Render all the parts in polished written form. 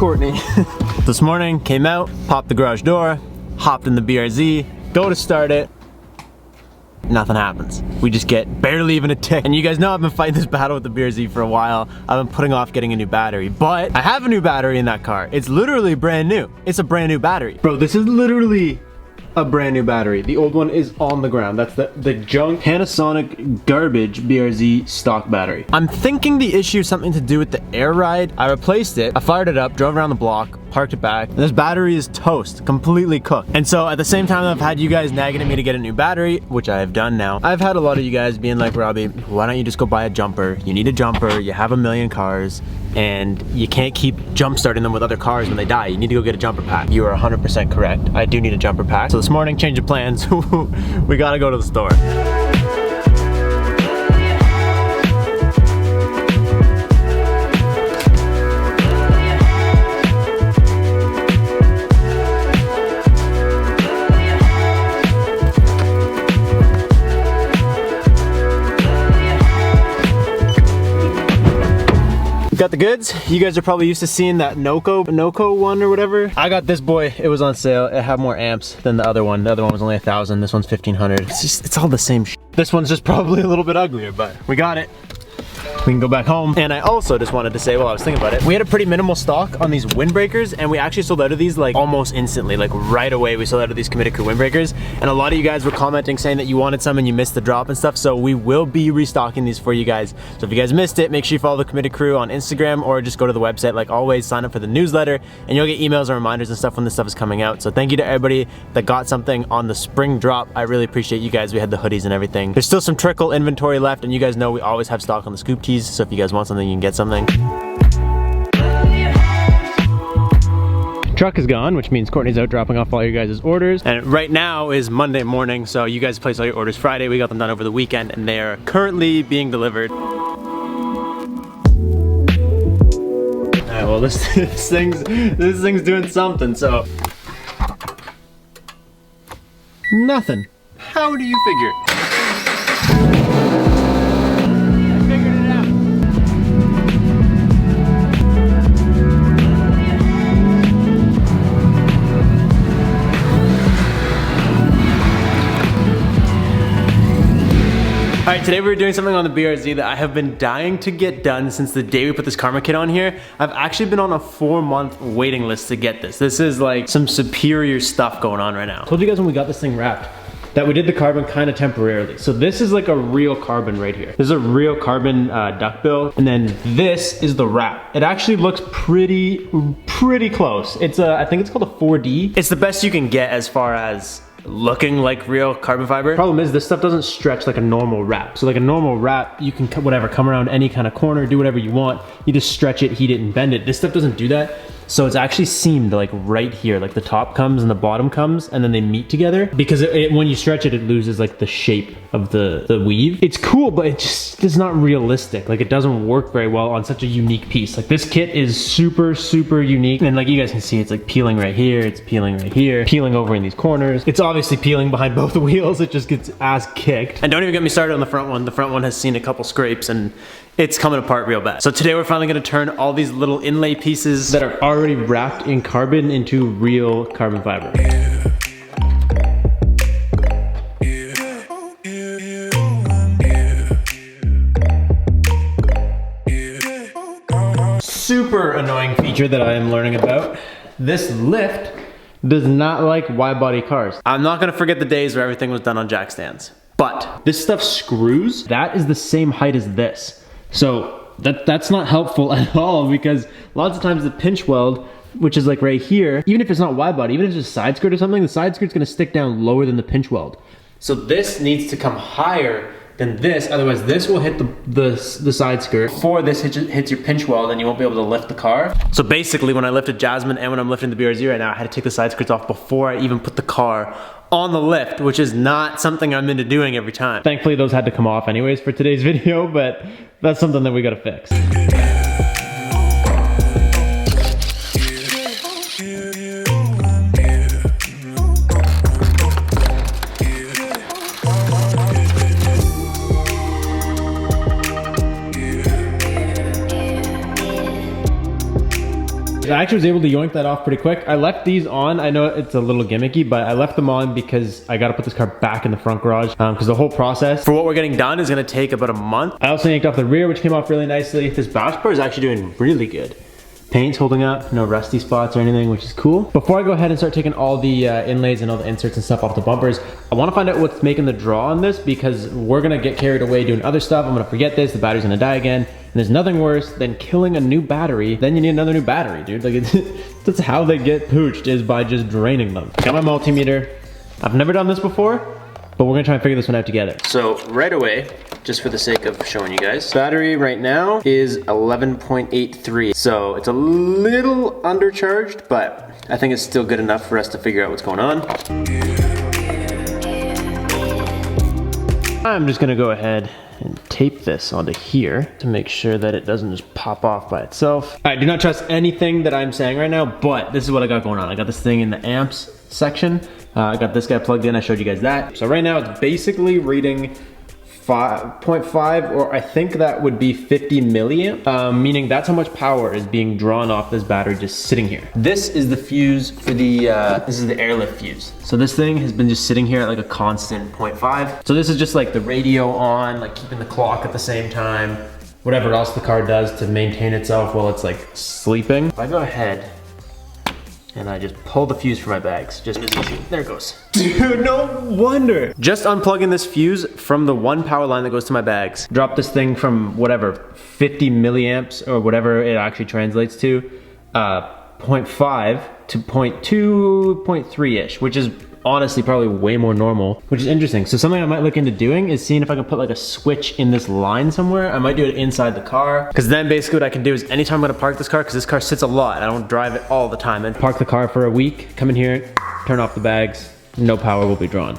Courtney. This morning, came out, popped the garage door, hopped in the BRZ, go to start it, nothing happens. We just get barely even a tick. And you guys know I've been fighting this battle with the BRZ for a while. I've been putting off getting a new battery, but I have a new battery in that car. It's literally brand new. It's a brand new battery. Bro, this is literally a brand new battery. The old one is on the ground. That's the junk Panasonic garbage BRZ stock battery. I'm thinking the issue is something to do with the air ride. I replaced it, I fired it up, drove around the block, parked it back, and this battery is toast, completely cooked. And so at the same time I've had you guys nagging at me to get a new battery, which I have done now, I've had a lot of you guys being like, Robbie, why don't you just go buy a jumper? You need a jumper, you have a million cars, and you can't keep jump starting them with other cars when they die. You need to go get a jumper pack. You are 100% correct. I do need a jumper pack. So this morning, change of plans. We gotta go to the store. Got the goods. You guys are probably used to seeing that Noco one or whatever. I got this boy. It was on sale. It had more amps than the other one. The other one was only 1,000. This one's 1,500. It's all the same shit. This one's just probably a little bit uglier, but we got it. We can go back home. And I also just wanted to say, while I was thinking about it, we had a pretty minimal stock on these windbreakers, and we actually sold out of these like almost instantly, like right away we sold out of these committed crew windbreakers. And a lot of you guys were commenting saying that you wanted some and you missed the drop and stuff, so we will be restocking these for you guys. So if you guys missed it, make sure you follow the committed crew on Instagram or just go to the website. Like always, sign up for the newsletter and you'll get emails and reminders and stuff when this stuff is coming out. So thank you to everybody that got something on the spring drop. I really appreciate you guys. We had the hoodies and everything. There's still some trickle inventory left, and you guys know we always have stock on the scoop tees, so if you guys want something, you can get something. Truck is gone, which means Courtney's out dropping off all your guys' orders. And right now is Monday morning, so you guys placed all your orders Friday. We got them done over the weekend, and they are currently being delivered. All right, well this thing's doing something, so. Nothing. How do you figure? All right, today we're doing something on the BRZ that I have been dying to get done since the day we put this Karma kit on here. I've actually been on a 4-month waiting list to get this. This is like some superior stuff going on right now. I told you guys when we got this thing wrapped that we did the carbon kind of temporarily. So this is like a real carbon right here. This is a real carbon duckbill, and then this is the wrap. It actually looks pretty close. It's I think it's called a 4D. It's the best you can get as far as looking like real carbon fiber. Problem is this stuff doesn't stretch like a normal wrap. So like a normal wrap, you can whatever, come around any kind of corner, do whatever you want. You just stretch it, heat it, and bend it. This stuff doesn't do that. So it's actually seamed like right here, like the top comes and the bottom comes, and then they meet together, because when you stretch it, it loses like the shape of the weave. It's cool, but it's not realistic. Like it doesn't work very well on such a unique piece. Like this kit is super unique, and like you guys can see, it's like peeling right here, it's peeling right here, peeling over in these corners. It's obviously peeling behind both the wheels. It just gets ass kicked. And don't even get me started on the front one. The front one has seen a couple scrapes and it's coming apart real bad. So today we're finally gonna turn all these little inlay pieces that are already wrapped in carbon into real carbon fiber. Super annoying feature that I am learning about. This lift does not like wide-body cars. I'm not gonna forget the days where everything was done on jack stands, but this stuff screws. That is the same height as this. So that's not helpful at all, because lots of times the pinch weld, which is like right here, even if it's not wide body, even if it's a side skirt or something, the side skirt's gonna stick down lower than the pinch weld. So this needs to come higher than this, otherwise this will hit the side skirt before this hits your pinch weld, and you won't be able to lift the car. So basically when I lifted Jasmine and when I'm lifting the BRZ right now, I had to take the side skirts off before I even put the car on the lift, which is not something I'm into doing every time. Thankfully those had to come off anyways for today's video, but that's something that we gotta fix. I actually was able to yoink that off pretty quick. I left these on. I know it's a little gimmicky, but I left them on because I got to put this car back in the front garage because the whole process for what we're getting done is going to take about a month. I also yanked off the rear, which came off really nicely. This bash bar is actually doing really good. Paint's holding up, no rusty spots or anything, which is cool. Before I go ahead and start taking all the inlays and all the inserts and stuff off the bumpers, I want to find out what's making the draw on this because we're gonna get carried away doing other stuff. I'm gonna forget this, the battery's gonna die again. And there's nothing worse than killing a new battery. Then you need another new battery, dude. Like, that's how they get pooched, is by just draining them. Got my multimeter. I've never done this before, but we're gonna try and figure this one out together. So right away, just for the sake of showing you guys, battery right now is 11.83. So it's a little undercharged, but I think it's still good enough for us to figure out what's going on. I'm just gonna go ahead and tape this onto here to make sure that it doesn't just pop off by itself. All right, do not trust anything that I'm saying right now, but this is what I got going on. I got this thing in the amps section. I got this guy plugged in, I showed you guys that. So right now it's basically reading 5.5, or I think that would be 50 milliamp, meaning that's how much power is being drawn off this battery just sitting here. This is the fuse for the, this is the airlift fuse. So this thing has been just sitting here at like a constant 0.5. So this is just like the radio on, like keeping the clock at the same time, whatever else the car does to maintain itself while it's like sleeping. If I go ahead and I just pull the fuse from my bags, just as easy. There it goes. Dude, no wonder. Just unplugging this fuse from the one power line that goes to my bags. Drop this thing from whatever, 50 milliamps or whatever it actually translates to, 0.5 to 0.2, 0.3-ish, which is honestly probably way more normal, which is interesting. So something I might look into doing is seeing if I can put like a switch in this line somewhere. I might do it inside the car, because then basically what I can do is anytime I'm gonna park this car, because this car sits a lot, I don't drive it all the time, and park the car for a week, come in here, turn off the bags, no power will be drawn.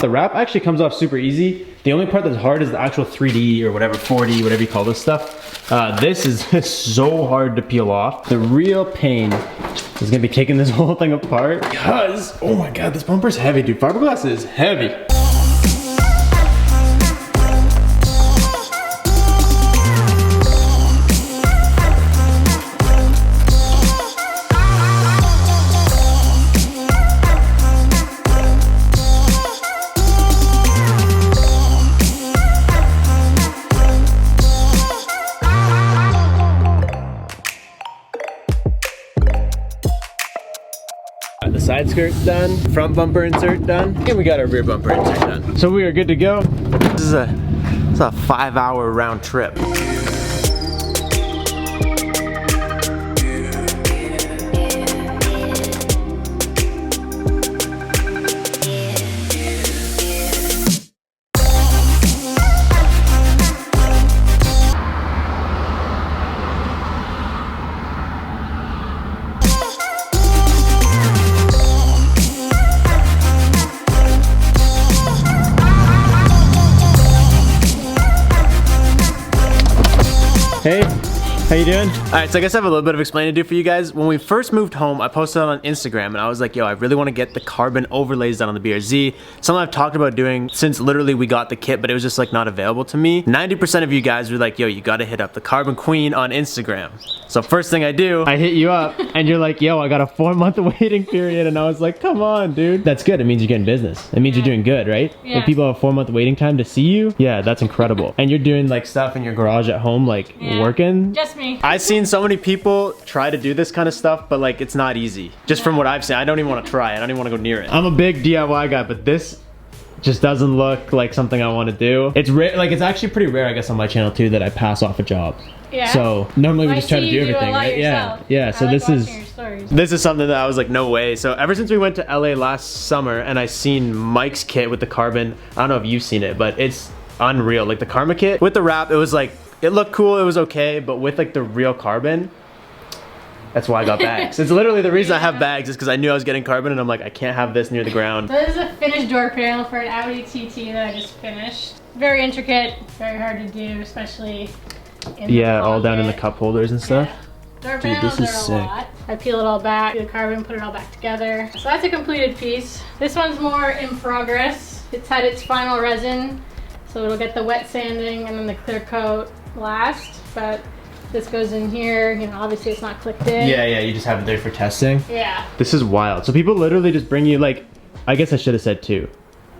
The wrap actually comes off super easy. The only part that's hard is the actual 3D or whatever, 4D, whatever you call this stuff. This is so hard to peel off. The real pain is gonna be taking this whole thing apart because, oh my God, this bumper's heavy, dude. Fiberglass is heavy. The side skirt's done, front bumper insert done, and we got our rear bumper insert done. So we are good to go. This is a 5-hour round trip. Hey, how you doing? All right, so I guess I have a little bit of explaining to do for you guys. When we first moved home, I posted it on Instagram and I was like, yo, I really want to get the carbon overlays done on the BRZ. Something I've talked about doing since literally we got the kit, but it was just like not available to me. 90% of you guys were like, yo, you got to hit up the Carbon Queen on Instagram. So first thing I do, I hit you up and you're like, yo, I got a 4-month waiting period. And I was like, come on, dude. That's good. It means you're getting business. It means you're doing good, right? Yeah. If people have a 4-month waiting time to see you, yeah, that's incredible. And you're doing like stuff in your garage at home, like working. Just me. I've seen so many people try to do this kind of stuff, but like it's not easy. Just from what I've seen, I don't even want to try it. I don't even want to go near it. I'm a big DIY guy, but this just doesn't look like something I want to do. It's rare, like it's actually pretty rare, I guess, on my channel too, that I pass off a job. Yeah. So normally we just try to do everything, right? Yeah. So this is something that I was like, no way. So ever since we went to LA last summer and I seen Mike's kit with the carbon, I don't know if you've seen it, but it's unreal. Like the Karma kit with the wrap, it was like, it looked cool, it was okay, but with like the real carbon, That's why I got bags. It's literally the reason I have bags is because I knew I was getting carbon and I'm like, I can't have this near the ground. So this is a finished door panel for an Audi TT that I just finished. Very intricate, very hard to do, especially in the all down in the cup holders and stuff. Yeah. Door panels are a lot. I peel it all back, do the carbon, put it all back together. So that's a completed piece. This one's more in progress. It's had its final resin, so it'll get the wet sanding and then the clear coat last. But this goes in here, you know, obviously it's not clicked in. Yeah, you just have it there for testing. Yeah. This is wild. So people literally just bring you like, I guess I should have said too.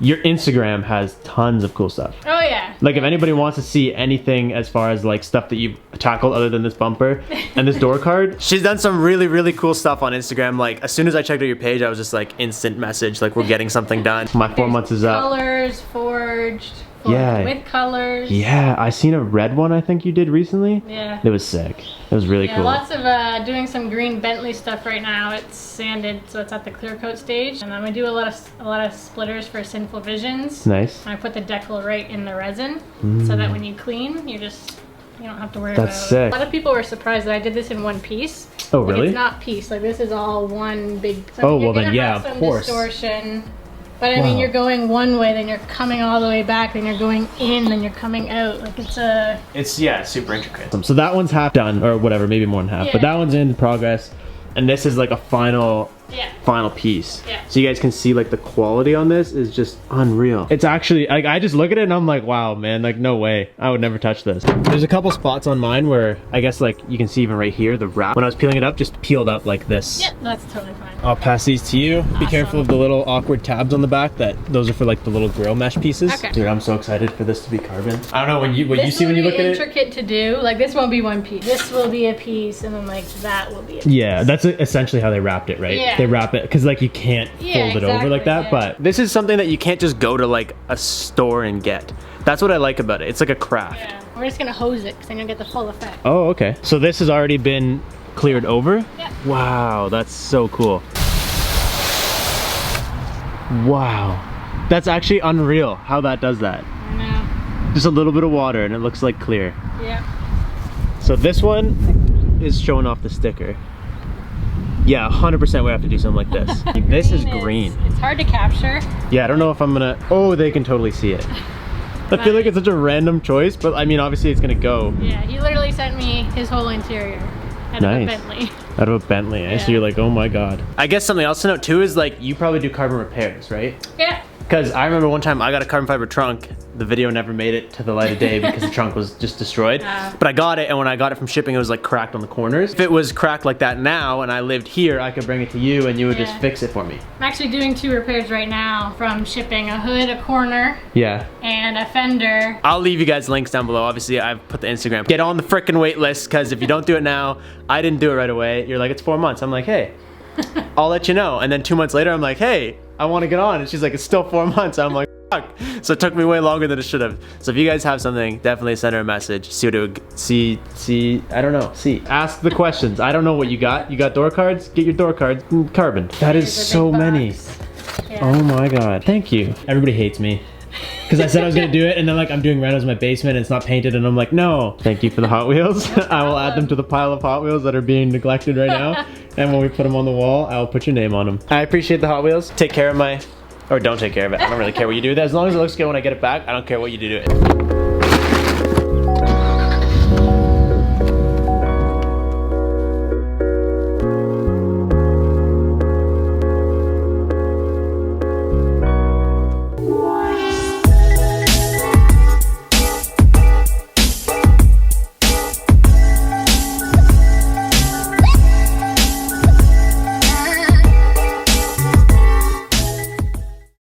Your Instagram has tons of cool stuff. Oh yeah. Like if anybody wants to see anything as far as like stuff that you've tackled other than this bumper and this door card, she's done some really, really cool stuff on Instagram. Like as soon as I checked out your page, I was just like instant message, like we're getting something done. My 4 months is up. Colors forged. Yeah. With colors. Yeah, I seen a red one I think you did recently. Yeah. It was sick. It was really cool. Lots of doing some green Bentley stuff right now. It's sanded, so it's at the clear coat stage. And then we do a lot of splitters for Sinful Visions. Nice. And I put the decal right in the resin, so that when you clean, you don't have to worry about it. That's sick. A lot of people were surprised that I did this in one piece. Oh, like, really? It's not piece. Like this is all one big. So oh, well then, yeah, of course. Distortion. But I mean, you're going one way, then you're coming all the way back, then you're going in, then you're coming out. Like it's yeah, super intricate. So that one's half done, or whatever, maybe more than half. Yeah. But that one's in progress, and this is like a final piece. Yeah. So you guys can see like the quality on this is just unreal. It's actually like I just look at it and I'm like, wow, man, like no way, I would never touch this. There's a couple spots on mine where I guess like you can see even right here, the wrap when I was peeling it up just peeled up like this. Yeah, that's totally fine. I'll pass these to you. Awesome. Be careful of the little awkward tabs on the back. Those are for like the little grill mesh pieces. Okay. Dude, I'm so excited for this to be carbon. I don't know what you see when you look at it. This will be intricate to do. Like this won't be one piece. This will be a piece, and then like that will be a piece. Yeah, that's essentially how they wrapped it, right? Yeah. They wrap it because like you can't fold it over like that. Yeah. But this is something that you can't just go to like a store and get. That's what I like about it. It's like a craft. Yeah. We're just gonna hose it because then you'll get the full effect. Oh, okay. So this has already been cleared over? Yeah. Wow, that's so cool. Wow. That's actually unreal how that does that. I know. Just a little bit of water and it looks like clear. Yeah. So this one is showing off the sticker. Yeah, 100% we have to do something like this. This is green. It's hard to capture. Yeah, I don't know if I'm gonna, oh, they can totally see it. I feel like it's such a random choice, but I mean, obviously it's gonna go. Yeah, he literally sent me his whole interior out of a Bentley. Out of a Bentley, eh? So you're like, oh my God. I guess something else to note too is like, you probably do carbon repairs, right? Yeah. Because I remember one time I got a carbon fiber trunk. The video never made it to the light of day because the trunk was just destroyed. But I got it, and when I got it from shipping, it was like cracked on the corners. If it was cracked like that now, and I lived here, I could bring it to you, and you would just fix it for me. I'm actually doing 2 repairs right now from shipping: a hood, a corner, and a fender. I'll leave you guys links down below. Obviously, I've put the Instagram. Get on the frickin' wait list, because if you don't do it now, I didn't do it right away. You're like, it's 4 months. I'm like, hey, I'll let you know. And then 2 months later, I'm like, hey, I want to get on. And she's like, it's still 4 months. I'm like, fuck. So it took me way longer than it should have. So if you guys have something, definitely send her a message. See what it would, I don't know. Ask the questions. I don't know what you got. You got door cards? Get your door cards. Carbon. That is so many. Yeah. Oh my God. Thank you. Everybody hates me. Because I said I was going to do it, and then like I'm doing renos in my basement and it's not painted, and I'm like, no. Thank you for the Hot Wheels. I will add them to the pile of Hot Wheels that are being neglected right now. And when we put them on the wall, I will put your name on them. I appreciate the Hot Wheels. Take care of my, or don't take care of it. I don't really care what you do with it. As long as it looks good when I get it back, I don't care what you do to it.